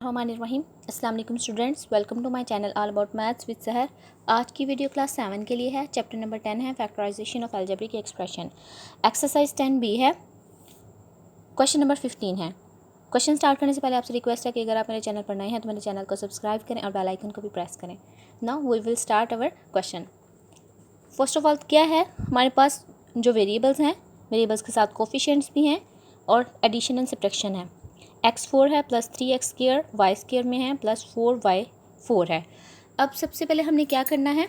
रहीम अस्सलाम वालेकुम students, welcome to my channel all about maths with Sahar. आज की वीडियो क्लास 7 के लिए है। चैप्टर नंबर 10 है factorisation of algebraic expression. Exercise 10B है। क्वेश्चन नंबर 15 है। क्वेश्चन स्टार्ट करने से पहले आपसे रिक्वेस्ट है कि अगर आप मेरे चैनल पर नए हैं तो मेरे चैनल को सब्सक्राइब करें और बेल आइकन को भी प्रेस करें। Now we will start our question. First of all क्या है, हमारे पास जो वेरिएबल्स हैं, वेरिएबल्स के साथ कोफिशिएंट्स भी हैं और एडिशन एंड सब्ट्रैक्शन है। x4 है प्लस 3x² y² में है प्लस 4y4 है। अब सबसे पहले हमने क्या करना है,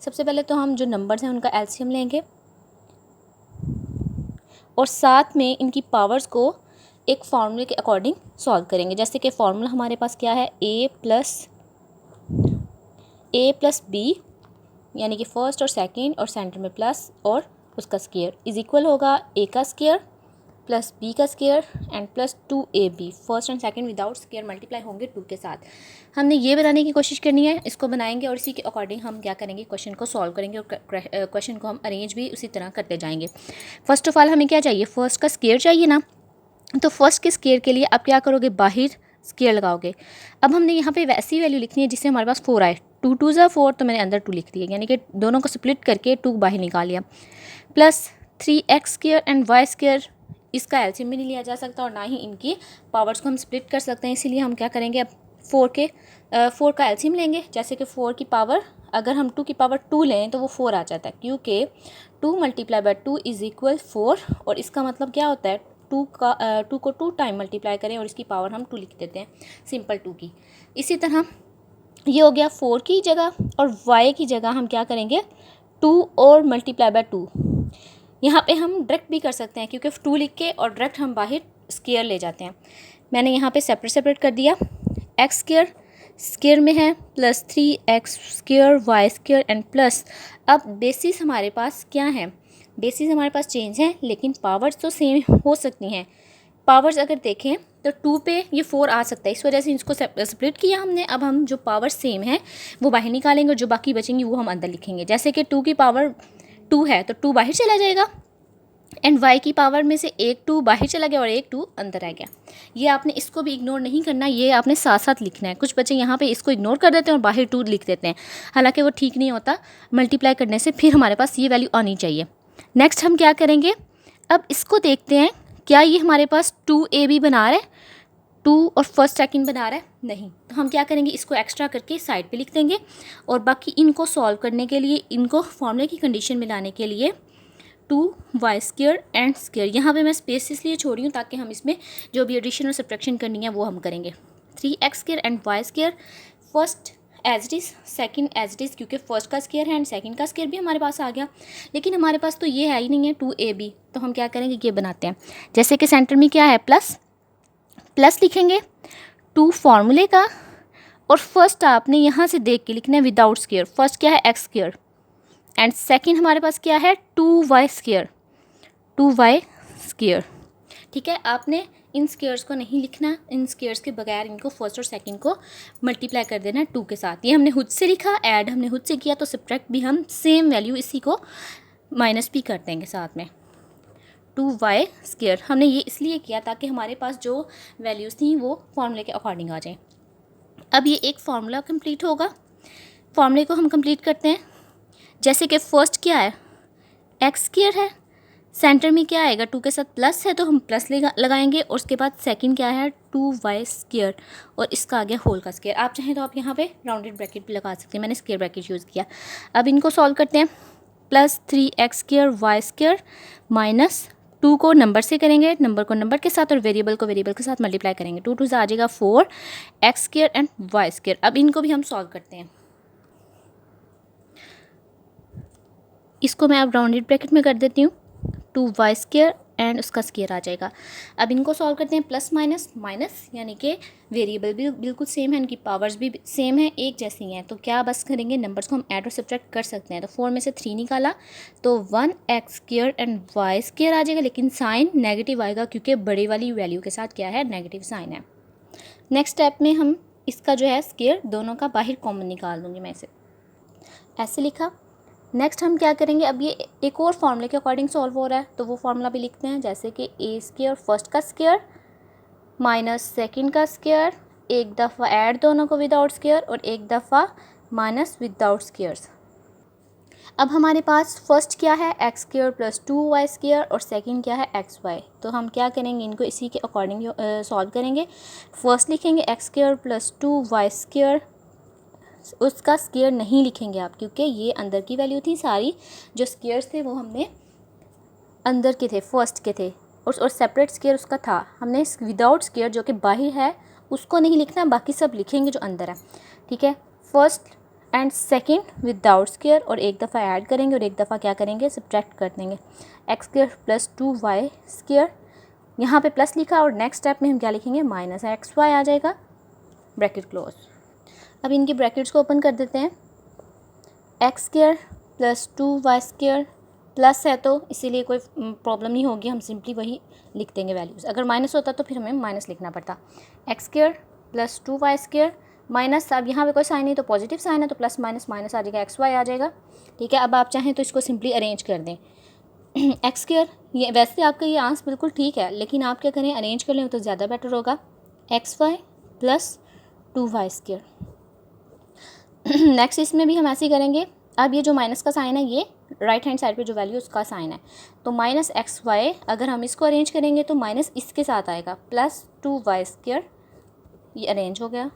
सबसे पहले तो हम जो नंबर्स हैं उनका एलसीएम लेंगे और साथ में इनकी पावर्स को एक फार्मूले के अकॉर्डिंग सॉल्व करेंगे। जैसे कि फार्मूला हमारे पास क्या है, a प्लस b यानी कि फर्स्ट और सेकंड और सेंटर में प्लस और उसका स्क्वायर इज इक्वल होगा a का स्क्वायर प्लस b का square and plus 2ab। First and second without square multiply होंगे 2 के साथ। हमने ये बनाने की कोशिश करनी है, इसको बनाएंगे और इसी के अकॉर्डिंग हम क्या करेंगे, क्वेश्चन को सॉल्व करेंगे और क्वेश्चन को हम अरेंज भी उसी तरह करते जाएंगे। फर्स्ट ऑफ ऑल हमें क्या चाहिए, फर्स्ट का स्क्वायर चाहिए ना। तो फर्स्ट के स्क्वायर के लिए आप क्या करोगे, बाहर स्क्वायर लगाओगे। अब हमने यहाँ पे वैसी वैल्यू लिखनी है जिससे हमारे पास 4 आए। 2 2 ज़ा 4, तो मैंने अंदर 2 लिख दिया, यानी कि दोनों को स्प्लिट करके 2 बाहर निकाल लिया। प्लस 3x² एंड y², इसका एलसीएम भी नहीं लिया जा सकता और ना ही इनकी पावर्स को हम स्प्लिट कर सकते हैं। इसीलिए हम क्या करेंगे, अब 4 का एलसीएम लेंगे। जैसे कि 4 की पावर, अगर हम 2 की पावर 2 लें तो वो 4 आ जाता है, क्योंकि 2 मल्टीप्लाई बाय 2 इज इक्वल 4। और इसका मतलब क्या होता है, 2 को 2 टाइम मल्टीप्लाई करें और इसकी पावर हम 2 लिख देते हैं, सिंपल 2 की। इसी तरह ये हो गया 4 की जगह, और y की जगह हम क्या करेंगे, 2 और मल्टीप्लाई बाय 2। यहाँ पे हम डायरेक्ट भी कर सकते हैं, क्योंकि 2 लिख के और डायरेक्ट हम बाहर स्क्वायर ले जाते हैं। मैंने यहाँ पे सेपरेट कर दिया। x² स्क्वायर में है plus 3x² y² and plus, अब बेसिस हमारे पास क्या है, बेसिस हमारे पास चेंज है लेकिन पावर्स तो सेम हो सकती हैं। पावर्स अगर देखें तो 2 पे ये 4 आ सकता है, इस वजह से इसको स्प्लिट किया हमने। अब हम जो पावर सेम है वो बाहर निकालेंगे और जो बाकी बचेंगी वो हम अंदर लिखेंगे। जैसे कि 2 की पावर 2 है तो 2 बाहर चला जाएगा एंड y की पावर में से एक 2 बाहर चला गया और एक 2 अंदर आ गया। ये आपने इसको भी इग्नोर नहीं करना, ये आपने साथ साथ लिखना है। कुछ बच्चे यहाँ पे इसको इग्नोर कर देते हैं और बाहर 2 लिख देते हैं, हालांकि वो ठीक नहीं होता। मल्टीप्लाई करने से फिर हमारे पास ये वैल्यू आनी चाहिए। नेक्स्ट हम क्या करेंगे, अब इसको देखते हैं, क्या ये हमारे पास 2ab बना रहा है, 2 और फर्स्ट सेकंड बना रहा है, नहीं। तो हम क्या करेंगे, इसको एक्स्ट्रा करके साइड पे लिख देंगे और बाकी इनको सॉल्व करने के लिए, इनको फॉर्मूले की कंडीशन में लाने के लिए 2y² एंड स्क्वायर, यहाँ पे मैं स्पेस इसलिए छोड़ रही हूँ ताकि हम इसमें जो भी एडिशन और सब्ट्रैक्शन करनी है वो हम करेंगे। 3x² and y², first as it is, second as it is, क्योंकि फर्स्ट का स्क्वायर है एंड सेकेंड का स्क्वायर भी हमारे पास आ गया। लेकिन हमारे पास तो ये है ही नहीं है 2ab, तो हम क्या करेंगे, ये बनाते हैं। जैसे कि सेंटर में क्या है, प्लस लिखेंगे 2 फार्मूले का, और फर्स्ट आपने यहाँ से देख के लिखना है विदाउट स्क्वायर। फर्स्ट क्या है, x² एंड सेकंड हमारे पास क्या है, 2y², ठीक है। आपने इन स्क्वायर्स को नहीं लिखना, इन स्क्वायर्स के बगैर इनको फर्स्ट और सेकंड को मल्टीप्लाई कर देना है 2 के साथ। ये हमने खुद से लिखा, ऐड हमने खुद से किया, तो सब्ट्रैक्ट भी हम सेम वैल्यू इसी को माइनस भी कर देंगे साथ में। 2y² हमने ये इसलिए किया ताकि हमारे पास जो वैल्यूज़ थी वो फार्मूले के अकॉर्डिंग आ जाएं। अब ये एक फार्मूला कंप्लीट होगा, फार्मूले को हम कंप्लीट करते हैं। जैसे कि फर्स्ट क्या है, x² है, सेंटर में क्या आएगा, 2 के साथ प्लस है तो हम प्लस लगाएंगे, और उसके बाद सेकंड क्या है, 2y² और इसका आ गया होल का स्क्वायर। आप चाहें तो आप यहाँ पे राउंडेड ब्रैकेट भी लगा सकते हैं, मैंने स्क्वायर ब्रैकेट यूज़ किया। अब इनको सॉल्व करते हैं। प्लस 3x² y² माइनस 2 को नंबर से करेंगे, नंबर को नंबर के साथ और वेरिएबल को वेरिएबल के साथ मल्टीप्लाई करेंगे। 2 2 से आ जाएगा 4 x² एंड y²। अब इनको भी हम सॉल्व करते हैं। इसको मैं अब राउंडेड ब्रैकेट में कर देती हूँ, 2y² एंड उसका स्क्वायर आ जाएगा। अब इनको सॉल्व करते हैं, प्लस माइनस माइनस, यानी कि वेरिएबल भी बिल्कुल सेम है, इनकी पावर्स भी सेम है, एक जैसी हैं। तो क्या बस करेंगे, नंबर्स को हम ऐड और सब्ट्रैक्ट कर सकते हैं। तो 4 में से 3 निकाला तो 1x² एंड y² आ जाएगा, लेकिन साइन नेगेटिव आएगा क्योंकि बड़ी वाली वैल्यू के साथ क्या है, नेगेटिव साइन है। नेक्स्ट स्टेप में हम इसका जो है स्क्वायर दोनों का बाहर कॉमन निकाल दूँगी, मैं इसे ऐसे लिखा। नेक्स्ट हम क्या करेंगे, अब ये एक और फार्मूले के अकॉर्डिंग सॉल्व हो रहा है तो वो फार्मूला भी लिखते हैं। जैसे कि a² फर्स्ट का स्क्वायर माइनस सेकंड का स्क्वायर एक दफ़ा ऐड दोनों को विदाउट स्क्वायर और एक दफ़ा माइनस विदाउट स्क्वायर्स। अब हमारे पास फर्स्ट क्या है x square plus 2y square और सेकंड क्या है एक्स वाई। तो हम क्या करेंगे, इनको इसी के अकॉर्डिंग सॉल्व करेंगे। फर्स्ट लिखेंगे x square plus 2y square, उसका स्क्वायर नहीं लिखेंगे आप क्योंकि ये अंदर की वैल्यू थी, सारी जो स्क्वायर्स थे वो हमने अंदर के थे, फर्स्ट के थे, और सेपरेट स्क्वायर उसका था। हमने विदाउट स्क्वायर जो कि बाहर है उसको नहीं लिखना, बाकी सब लिखेंगे जो अंदर है। ठीक है, first and second without square और एक दफ़ा ऐड करेंगे और एक दफ़ा क्या करेंगे, सब्ट्रैक्ट कर देंगे। X square plus 2y square, यहाँ पे प्लस लिखा और नेक्स्ट स्टेप में हम क्या लिखेंगे, माइनस एक्स वाई आ जाएगा, ब्रैकेट क्लोज। अब इनके ब्रैकेट्स को ओपन कर देते हैं। X square plus 2y square plus है तो इसीलिए कोई प्रॉब्लम नहीं होगी, हम सिंपली वही लिख देंगे वैल्यूज़। अगर माइनस होता तो फिर हमें माइनस लिखना पड़ता। X square plus 2y square minus, अब यहाँ पे कोई साइन नहीं तो पॉजिटिव साइन है तो प्लस माइनस माइनस आ जाएगा, एक्स वाई आ जाएगा। ठीक है, अब आप चाहें तो इसको सिंपली अरेंज कर दें। एक्स स्क्वायर, ये वैसे आपका ये आंसर बिल्कुल ठीक है, लेकिन आप क्या करें, अरेंज कर लें तो ज़्यादा बेटर होगा। X y plus 2y square. Next इसमें भी हम ऐसे ही करेंगे। अब ये जो माइनस का साइन है ये राइट हैंड साइड पे जो वैल्यू उसका साइन है, तो माइनस एक्स वाई, अगर हम इसको अरेंज करेंगे तो माइनस इसके साथ आएगा प्लस 2y स्क्वायर, ये अरेंज हो गया।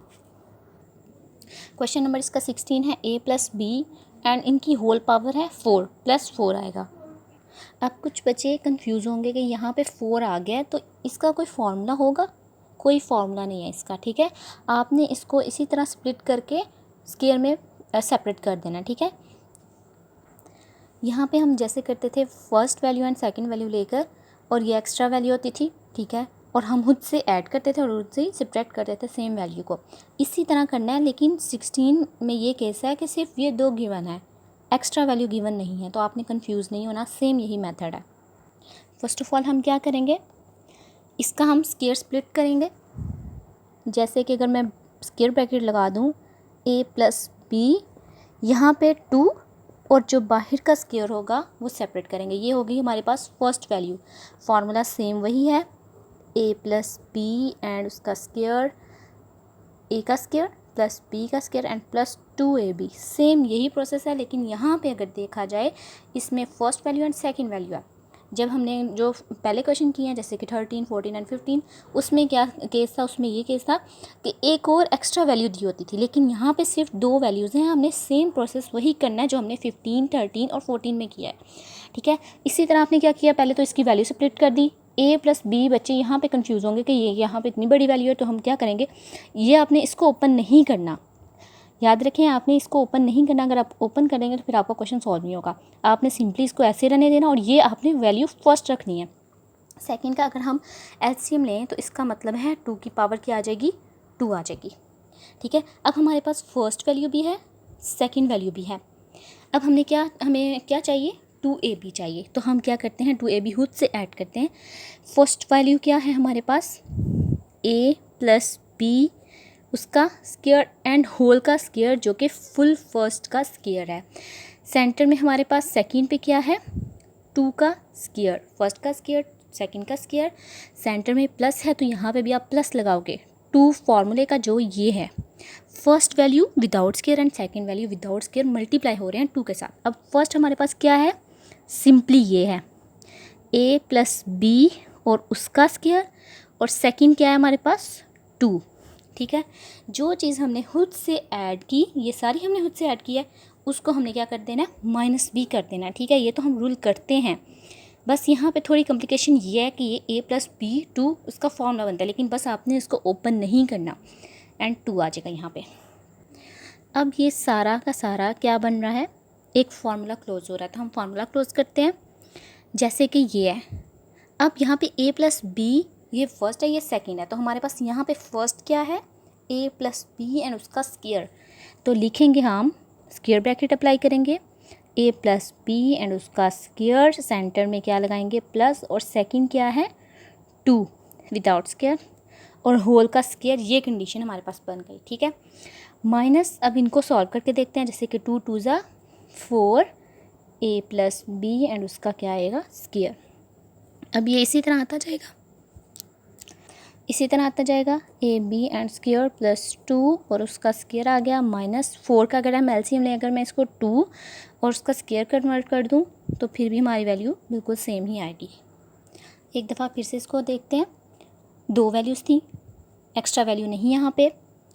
क्वेश्चन नंबर इसका 16 है, a प्लस बी एंड इनकी होल पावर है 4 प्लस 4 आएगा। अब कुछ बच्चे कंफ्यूज होंगे कि यहाँ पे 4 आ गया है तो इसका कोई फार्मूला होगा, कोई फार्मूला नहीं है इसका। ठीक है, आपने इसको इसी तरह स्प्लिट करके स्क्वायर में सेपरेट कर देना। ठीक है, यहाँ पे हम जैसे करते थे first value and second value लेकर और ये एक्स्ट्रा वैल्यू होती थी। ठीक है, और हम खुद से ऐड करते थे और खुद से ही सब्ट्रैक्ट करते थे सेम वैल्यू को, इसी तरह करना है। लेकिन 16 में ये केस है कि सिर्फ ये 2 गिवन है, एक्स्ट्रा वैल्यू गिवन नहीं है, तो आपने कंफ्यूज नहीं होना, सेम यही मेथड है। फर्स्ट ऑफ ऑल हम क्या करेंगे, इसका हम स्क्वायर स्प्लिट करेंगे। जैसे कि अगर मैं स्क्वायर ब्रैकेट लगा दूँ a प्लस बी, यहाँ पे 2 और जो बाहर का स्क्वायर होगा वो सेपरेट करेंगे। ये होगी हमारे पास फर्स्ट वैल्यू। फार्मूला सेम वही है, a प्लस बी एंड उसका स्क्वायर, a का स्क्वायर प्लस b का square and plus 2ab, same यही प्रोसेस है। लेकिन यहाँ पे अगर देखा जाए इसमें first value and second value है। जब हमने जो पहले क्वेश्चन किए हैं जैसे कि 13, 14 एंड 15, उसमें क्या केस था, उसमें ये केस था कि एक और एक्स्ट्रा वैल्यू दी होती थी, लेकिन यहाँ पे सिर्फ 2 वैल्यूज़ हैं। हमने सेम प्रोसेस वही करना है जो हमने 15, 13 और 14 में किया है। ठीक है, इसी तरह आपने क्या किया, पहले तो इसकी वैल्यू स्प्लिट कर दी, a प्लस बी। बच्चे यहाँ पे कंफ्यूज होंगे कि ये यहाँ पे इतनी बड़ी वैल्यू है, तो हम क्या करेंगे, ये आपने इसको ओपन नहीं करना, याद रखें आपने इसको ओपन नहीं करना। अगर आप ओपन करेंगे तो फिर आपका क्वेश्चन सॉल्व नहीं होगा। आपने सिंपली इसको ऐसे रहने देना और ये आपने वैल्यू फर्स्ट रखनी है। सेकंड का अगर हम एलसीएम लें तो इसका मतलब है 2 की पावर क्या आ जाएगी, 2 आ जाएगी। ठीक है, अब हमारे पास फर्स्ट वैल्यू भी है, सेकंड वैल्यू भी है। अब हमें क्या चाहिए, 2ab चाहिए। तो हम क्या करते हैं, 2ab खुद से ऐड करते हैं। फर्स्ट वैल्यू क्या है हमारे पास, a प्लस बी, उसका स्क्वायर एंड होल का स्क्वायर जो कि फुल फर्स्ट का स्क्वायर है। सेंटर में हमारे पास सेकंड पे क्या है, 2 का स्क्वायर, फर्स्ट का स्क्वायर सेकंड का स्क्वायर, सेंटर में प्लस है तो यहाँ पे भी आप प्लस लगाओगे। 2 फार्मूले का जो ये है, first value without square and second value without square multiply हो रहे हैं 2 के साथ। अब फर्स्ट हमारे पास क्या है, सिंपली ये है a प्लस बी और उसका स्क्वायर, और सेकंड क्या है हमारे पास, 2। ठीक है, जो चीज़ हमने खुद से ऐड की, ये सारी हमने खुद से ऐड की है, उसको हमने क्या कर देना, माइनस बी कर देना। ठीक है, ये तो हम रूल करते हैं, बस यहाँ पे थोड़ी कॉम्प्लिकेशन ये है कि ये a प्लस बी 2 उसका फॉर्मूला बनता है, लेकिन बस आपने इसको ओपन नहीं करना एंड 2 आ जाएगा यहाँ पे। अब ये सारा का सारा क्या बन रहा है, एक फार्मूला क्लोज हो रहा है, तो हम फार्मूला क्लोज करते हैं। जैसे कि ये है, अब यहाँ पे a प्लस बी, ये फर्स्ट है ये सेकंड है, तो हमारे पास यहाँ पे फर्स्ट क्या है, a प्लस बी एंड उसका स्क्वायर, तो लिखेंगे हम स्क्वायर ब्रैकेट अप्लाई करेंगे, a प्लस बी एंड उसका स्क्वायर, सेंटर में क्या लगाएंगे, प्लस, और सेकंड क्या है, 2 विदाउट स्क्वायर और होल का स्क्वायर। ये कंडीशन हमारे पास बन गई। ठीक है, माइनस, अब इनको सॉल्व करके देखते हैं। जैसे कि 2 2 ज़ा 4, a प्लस बी एंड उसका क्या आएगा, स्क्वायर। अब ये इसी तरह आता जाएगा। इसी तरह आता जाएगा a b and square plus 2 और उसका स्क्वायर आ गया -4 का। अगर हम एलसीएम लें, अगर मैं इसको 2 और उसका स्क्वायर कन्वर्ट कर दूं तो फिर भी हमारी वैल्यू बिल्कुल सेम ही आएगी। एक दफ़ा फिर से इसको देखते हैं। 2 वैल्यूज़ थी, एक्स्ट्रा वैल्यू नहीं यहाँ पे,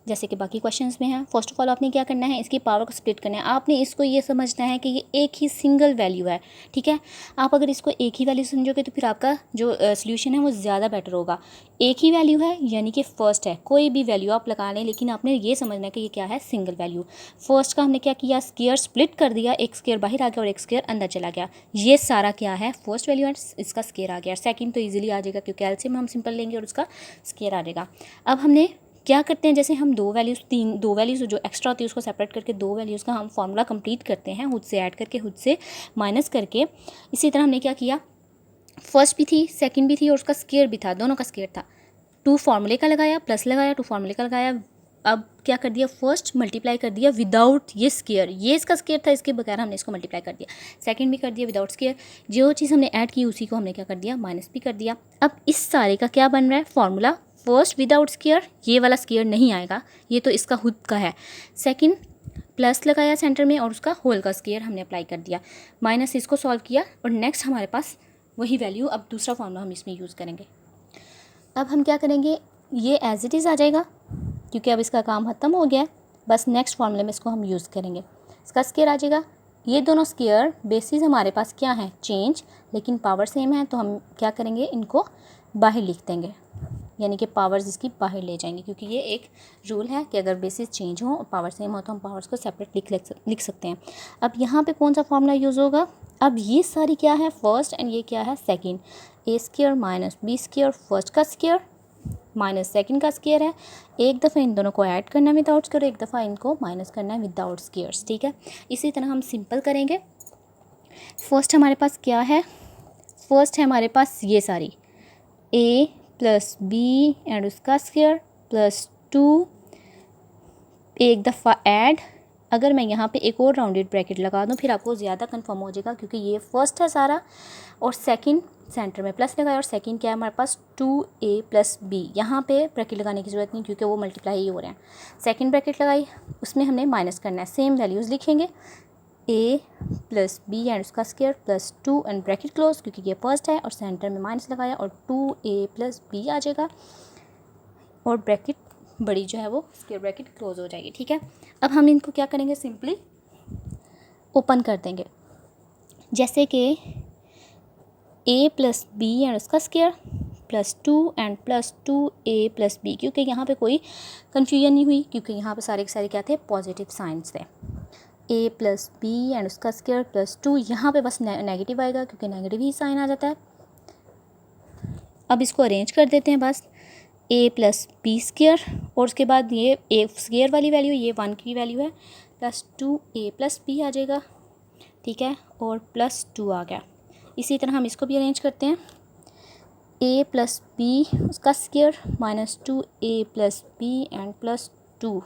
जैसे कि बाकी क्वेश्चंस में है। फर्स्ट ऑफ ऑल आपने क्या करना है, इसकी पावर को स्प्लिट करना है। आपने इसको ये समझना है कि ये एक ही सिंगल वैल्यू है, ठीक है। आप अगर इसको एक ही वैल्यू समझोगे तो फिर आपका जो सोल्यूशन है वो ज़्यादा बेटर होगा। एक ही वैल्यू है यानी कि फर्स्ट है, कोई भी वैल्यू आप लगा लें, लेकिन आपने ये समझना है कि ये क्या है, सिंगल वैल्यू। फर्स्ट का हमने क्या किया, स्क्वायर स्प्लिट कर दिया, एक स्क्वायर बाहर आ गया और एक स्क्वायर अंदर चला गया। ये सारा क्या है, फर्स्ट वैल्यू है, इसका स्क्वायर आ गया। सेकंड तो इजीली आ जाएगा क्योंकि एलसीएम हम सिंपल लेंगे और उसका स्क्वायर आ जाएगा। अब हमने क्या करते हैं, जैसे हम दो वैल्यूज़ जो एक्स्ट्रा होती है उसको सेपरेट करके 2 वैल्यूज़ का हम फॉर्मूला कंप्लीट करते हैं, खुद से ऐड करके खुद से माइनस करके। इसी तरह हमने क्या किया, फर्स्ट भी थी, सेकंड भी थी और उसका स्क्वायर भी था, दोनों का स्क्वायर था। 2 फार्मूले का लगाया, प्लस लगाया, 2 फार्मूले का लगाया। अब क्या कर दिया, फर्स्ट मल्टीप्लाई कर दिया विदाउट ये स्क्वायर, ये इसका स्क्वायर था, इसके बगैर हमने इसको मल्टीप्लाई कर दिया। सेकंड भी कर दिया विदाउट स्क्वायर, जो चीज़ हमने ऐड की उसी को हमने क्या कर दिया, माइनस भी कर दिया। अब इस सारे का क्या बन रहा है, फार्मूला फर्स्ट विदाउट स्क्वायर, ये वाला स्क्वायर नहीं आएगा, ये तो इसका खुद का है। सेकंड प्लस लगाया सेंटर में और उसका होल का स्क्वायर हमने अप्लाई कर दिया, माइनस इसको सॉल्व किया और नेक्स्ट हमारे पास वही वैल्यू, अब दूसरा फार्मूला हम इसमें यूज़ करेंगे। अब हम क्या करेंगे, ये एज इट इज़ आ जाएगा क्योंकि अब इसका काम ख़त्म हो गया है। बस नेक्स्ट फार्मूले में इसको हम यूज़ करेंगे, इसका स्क्वायर आ जाएगा। ये दोनों स्क्वायर बेसिस हमारे पास क्या है, चेंज, लेकिन पावर सेम है तो हम क्या करेंगे, इनको बाहर लिख देंगे, यानी कि पावर्स इसकी बाहर ले जाएंगे, क्योंकि ये एक रूल है कि अगर बेसिस चेंज हो और पावर सेम हो तो हम पावर्स को सेपरेट लिख सकते हैं। अब यहाँ पे कौन सा फार्मूला यूज़ होगा, अब ये सारी क्या है, फर्स्ट एंड ये क्या है, second. A square minus B square, first का स्क्वायर माइनस सेकंड का स्क्वायर है। एक दफ़ा इन दोनों को ऐड करना है विदाउट स्क्वायर, एक दफ़ा इनको माइनस करना है विदाउट स्क्वायर्स, ठीक है। इसी तरह हम सिंपल करेंगे। फर्स्ट हमारे पास क्या है, फर्स्ट है हमारे पास ये सारी ए प्लस बी एंड उसका स्क्वायर प्लस 2, एक दफ़ा ऐड। अगर मैं यहाँ पे एक और राउंडेड ब्रैकेट लगा दूँ फिर आपको ज़्यादा कंफर्म हो जाएगा, क्योंकि ये फर्स्ट है सारा और सेकंड सेंटर में प्लस लगाया और सेकंड क्या है हमारे पास 2a प्लस बी। यहाँ पे ब्रैकेट लगाने की ज़रूरत नहीं क्योंकि वो मल्टीप्लाई ही हो रहे हैं। सेकंड ब्रैकेट लगाई, उसमें हमने माइनस करना है, सेम वैल्यूज़ लिखेंगे, a प्लस बी एंड उसका square plus 2 and bracket close, क्योंकि ये फर्स्ट है और सेंटर में माइनस लगाया और 2a प्लस बी आ जाएगा और ब्रैकेट बड़ी जो है वो स्क्वायर ब्रैकेट क्लोज हो जाएगी, ठीक है। अब हम इनको क्या करेंगे, सिंपली ओपन कर देंगे, जैसे कि a प्लस बी एंड उसका square plus 2 and plus 2a plus b, क्योंकि यहाँ पे कोई कन्फ्यूजन नहीं हुई क्योंकि यहाँ पे सारे के सारे क्या थे, पॉजिटिव साइंस थे। a प्लस बी एंड उसका स्क्वायर प्लस 2, यहाँ पे बस नेगेटिव आएगा क्योंकि नेगेटिव ही साइन आ जाता है। अब इसको अरेंज कर देते हैं, बस a प्लस बी स्क्वायर और उसके बाद ये a स्क्वायर वाली वैल्यू, ये 1 की वैल्यू है, प्लस 2a प्लस बी आ जाएगा, ठीक है, और प्लस 2 आ गया। इसी तरह हम इसको भी अरेंज करते हैं, a प्लस बी उसका square minus 2a plus b and plus 2